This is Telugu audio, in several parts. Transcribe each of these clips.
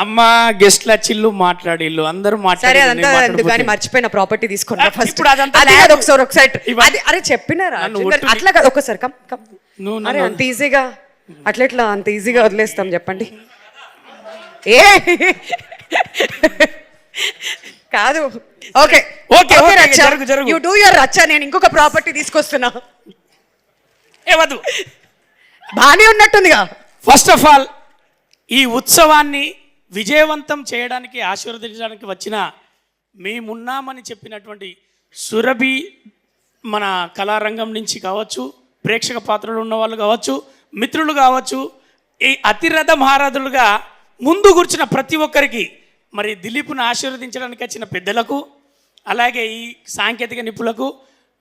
అమ్మా గెస్ట్ల చిల్లు మాట్లాడిల్లు అందరూ సరే అదంతా కానీ మర్చిపోయిన ప్రాపర్టీ తీసుకున్నా ఫస్ట్ ఒకసారి అరే చెప్పినారా అట్లా కాదు ఒకసారి అరే అంత ఈజీగా అట్లా అంత ఈజీగా వదిలేస్తాం చెప్పండి ఏ కాదు okay okay you do your రచ్చ నేను ఇంకొక ప్రాపర్టీ తీసుకొస్తున్నా ఏవద్దు బానే ఉన్నట్టుందిగా. ఫస్ట్ ఆఫ్ ఆల్ ఈ ఉత్సవాన్ని విజయవంతం చేయడానికి ఆశీర్వదించడానికి వచ్చిన మేమున్నామని చెప్పినటువంటి సురభి మన కళారంగం నుంచి కావచ్చు, ప్రేక్షక పాత్రలు ఉన్న వాళ్ళు కావచ్చు, మిత్రులు కావచ్చు, ఈ అతిరథ మహారథులుగా ముందు కూర్చున్న ప్రతి ఒక్కరికి, మరి దిలీప్ను ఆశీర్వదించడానికి వచ్చిన పెద్దలకు, అలాగే ఈ సాంకేతిక నిపుణులకు,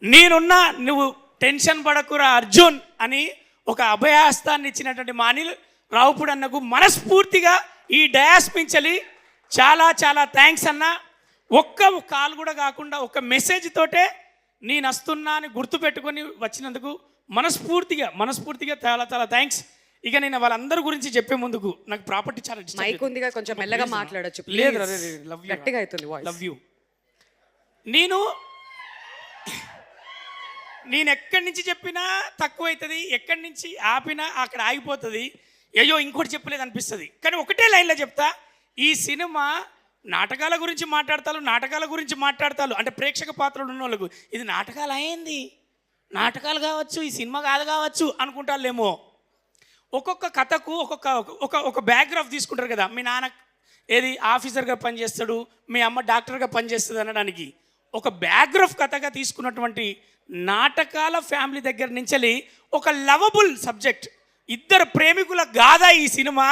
నేనున్నా నువ్వు టెన్షన్ పడకురా అర్జున్ అని ఒక అభయహస్తాన్ని ఇచ్చినటువంటి మా అనిల్ రావుపూడి అన్నకు మనస్ఫూర్తిగా ఈ డయాస్ మించలి చాలా చాలా థ్యాంక్స్ అన్న. ఒక్క కాల్ కూడా కాకుండా ఒక మెసేజ్ తోటే నేను వస్తున్నా అని గుర్తుపెట్టుకొని వచ్చినందుకు మనస్ఫూర్తిగా చాలా చాలా థ్యాంక్స్. ఇక నేను వాళ్ళందరి గురించి చెప్పే ముందుకు నాకు ప్రాపర్టీ చాలా మైక్ ఉందిగా, కొంచెం మెల్లగా మాట్లాడొచ్చు. లేదు గట్టిగా అవుతుంది వాయిస్. Love you. నేను ఎక్కడి నుంచి చెప్పినా తక్కువ అవుతుంది, ఎక్కడి నుంచి ఆపినా అక్కడ ఆగిపోతుంది. అయ్యో ఇంకోటి చెప్పలేదు అనిపిస్తుంది. కానీ ఒకటే లైన్లో చెప్తా, ఈ సినిమా నాటకాల గురించి మాట్లాడతారు అంటే ప్రేక్షక పాత్రలు ఉన్న వాళ్ళకు ఇది నాటకాలు అయింది, నాటకాలు కావచ్చు, ఈ సినిమా కాదు కావచ్చు అనుకుంటారులేమో. ఒక్కొక్క కథకు ఒక బ్యాక్గ్రాఫ్ తీసుకుంటారు కదా. మీ నాన్న ఏది ఆఫీసర్గా పనిచేస్తాడు, మీ అమ్మ డాక్టర్గా పనిచేస్తుంది అనడానికి ఒక బ్యాక్గ్రాఫ్ కథగా తీసుకున్నటువంటి నాటకాల ఫ్యామిలీ దగ్గర నుంచి ఒక లవబుల్ సబ్జెక్ట్, ఇద్దరు ప్రేమికుల గాథ ఈ సినిమా.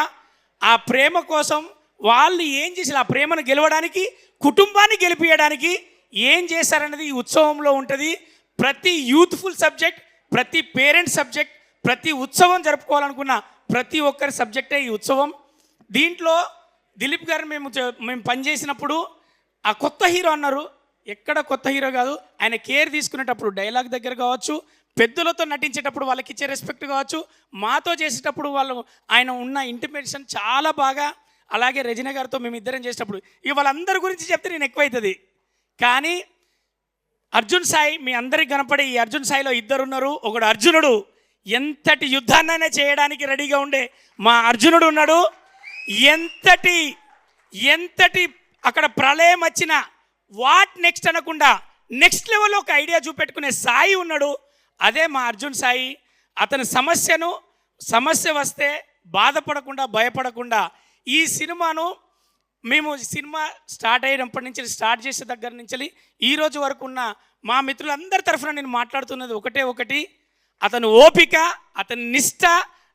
ఆ ప్రేమ కోసం వాళ్ళు ఏం చేసి ఆ ప్రేమను గెలవడానికి, కుటుంబాన్ని గెలిపించడానికి ఏం చేశారన్నది ఈ ఉత్సవంలో ఉంటుంది. ప్రతి యూత్ఫుల్ సబ్జెక్ట్, ప్రతి పేరెంట్స్ సబ్జెక్ట్, ప్రతి ఉత్సవం జరుపుకోవాలనుకున్న ప్రతి ఒక్కరి సబ్జెక్టే ఈ ఉత్సవం. దీంట్లో దిలీప్ గారు మేము పనిచేసినప్పుడు ఆ కొత్త హీరో అన్నారు. ఎక్కడ కొత్త హీరో కాదు, ఆయన కేర్ తీసుకునేటప్పుడు డైలాగ్ దగ్గర కావచ్చు, పెద్దలతో నటించేటప్పుడు వాళ్ళకి ఇచ్చే రెస్పెక్ట్ కావచ్చు, మాతో చేసేటప్పుడు ఆయన ఉన్న ఇంటిమేషన్ చాలా బాగా. అలాగే రజనీ గారితో మేము ఇద్దరం చేసేటప్పుడు ఇక వాళ్ళందరి గురించి చెప్తే నేను ఎక్కువైతుంది. కానీ అర్జున్ సాయి మీ అందరికి కనపడే ఈ అర్జున్ సాయిలో ఇద్దరు ఉన్నారు. ఒకడు అర్జునుడు, ఎంతటి యుద్ధాన్నైనా చేయడానికి రెడీగా ఉండే మా అర్జునుడు ఉన్నాడు. ఎంతటి అక్కడ ప్రళయం వచ్చినా వాట్ నెక్స్ట్ అనకుండా నెక్స్ట్ లెవెల్లో ఒక ఐడియా చూపెట్టుకునే సాయి ఉన్నాడు. అదే మా అర్జున్ సాయి. అతని సమస్య వస్తే బాధపడకుండా, భయపడకుండా ఈ సినిమాను మేము సినిమా స్టార్ట్ అయినప్పటి నుంచి, స్టార్ట్ చేసే దగ్గర నుంచి ఈ రోజు వరకు ఉన్న మా మిత్రులందరి తరఫున నేను మాట్లాడుతున్నది ఒకటి, అతను ఓపిక, అతని నిష్ట.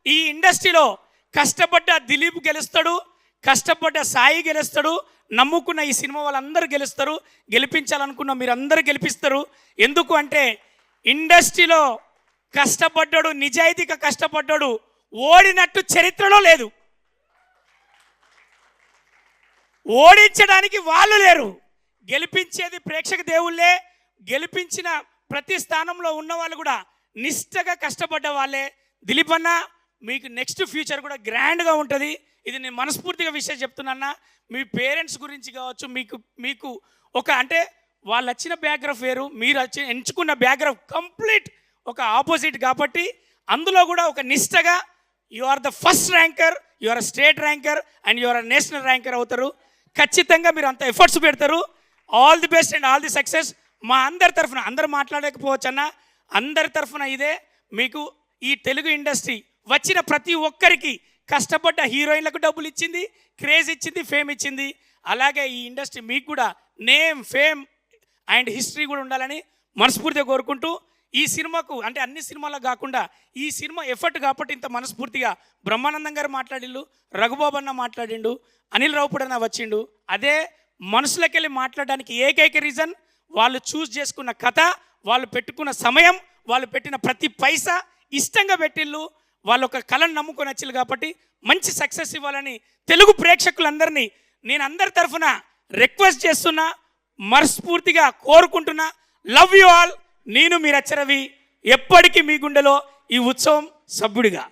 ఈ ఇండస్ట్రీలో కష్టపడ్డ దిలీప్ గెలుస్తాడు, కష్టపడ్డ సాయి గెలుస్తాడు, నమ్ముకున్న ఈ సినిమా వాళ్ళందరూ గెలుస్తారు, గెలిపించాలనుకున్న మీరందరూ గెలిపిస్తారు. ఎందుకు అంటే ఇండస్ట్రీలో కష్టపడ్డాడు, నిజాయితీగా కష్టపడ్డాడు, ఓడినట్టు చరిత్రలో లేదు. ఓడించడానికి వాళ్ళు లేరు, గెలిపించేది ప్రేక్షక దేవుళ్ళే. గెలిపించిన ప్రతి స్థానంలో ఉన్న వాళ్ళు కూడా నిష్టగా కష్టపడ్డ వాళ్ళే. దిలీప్ అన్న మీకు నెక్స్ట్ ఫ్యూచర్ కూడా గ్రాండ్గా ఉంటుంది. ఇది నేను మనస్ఫూర్తిగా విషయం చెప్తున్నా. మీ పేరెంట్స్ గురించి కావచ్చు, మీకు ఒక అంటే వాళ్ళు వచ్చిన బ్యాక్గ్రౌండ్ వేరు, మీరు ఎంచుకున్న బ్యాక్గ్రౌండ్ కంప్లీట్ ఒక ఆపోజిట్. కాబట్టి అందులో కూడా ఒక నిష్టగా you are the first ranker, you are state ranker and you are national ranker అవుతారు. ఖచ్చితంగా మీరు అంత ఎఫర్ట్స్ పెడతారు. All the best and all the success. మా అందరి తరఫున, అందరు మాట్లాడకపోవచ్చు అన్న, అందరి తరఫున ఇదే మీకు ఈ తెలుగు ఇండస్ట్రీ వచ్చిన ప్రతి ఒక్కరికి, కష్టపడ్డ హీరోయిన్లకు డబ్బులు ఇచ్చింది, క్రేజ్ ఇచ్చింది, ఫేమ్ ఇచ్చింది. అలాగే ఈ ఇండస్ట్రీ మీకు కూడా నేమ్, ఫేమ్ అండ్ హిస్టరీ కూడా ఉండాలని మనస్ఫూర్తిగా కోరుకుంటూ, ఈ సినిమాకు అంటే అన్ని సినిమాలకు కాకుండా ఈ సినిమా ఎఫర్ట్ కాబట్టి ఇంత మనస్ఫూర్తిగా బ్రహ్మానందం గారు మాట్లాడిండు, రఘుబాబు అన్న మాట్లాడిండు, అనిల్ రావుపూడి అన్న వచ్చిండు. అదే మనసులోకి వెళ్ళి మాట్లాడడానికి ఏకైక రీజన్ వాళ్ళు చూస్ చేసుకున్న కథ, వాళ్ళు పెట్టుకున్న సమయం, వాళ్ళు పెట్టిన ప్రతి పైసా ఇష్టంగా పెట్టిళ్ళు. వాళ్ళు ఒక కళను నమ్ముకొని వచ్చిళ్ళు కాబట్టి మంచి సక్సెస్ ఇవ్వాలని తెలుగు ప్రేక్షకులందరినీ నేను అందరి తరఫున రిక్వెస్ట్ చేస్తున్నా, మనస్ఫూర్తిగా కోరుకుంటున్నా. Love you all. నేను మీ రచరవి, ఎప్పటికీ మీ గుండెలో ఈ ఉత్సవం సభ్యుడిగా.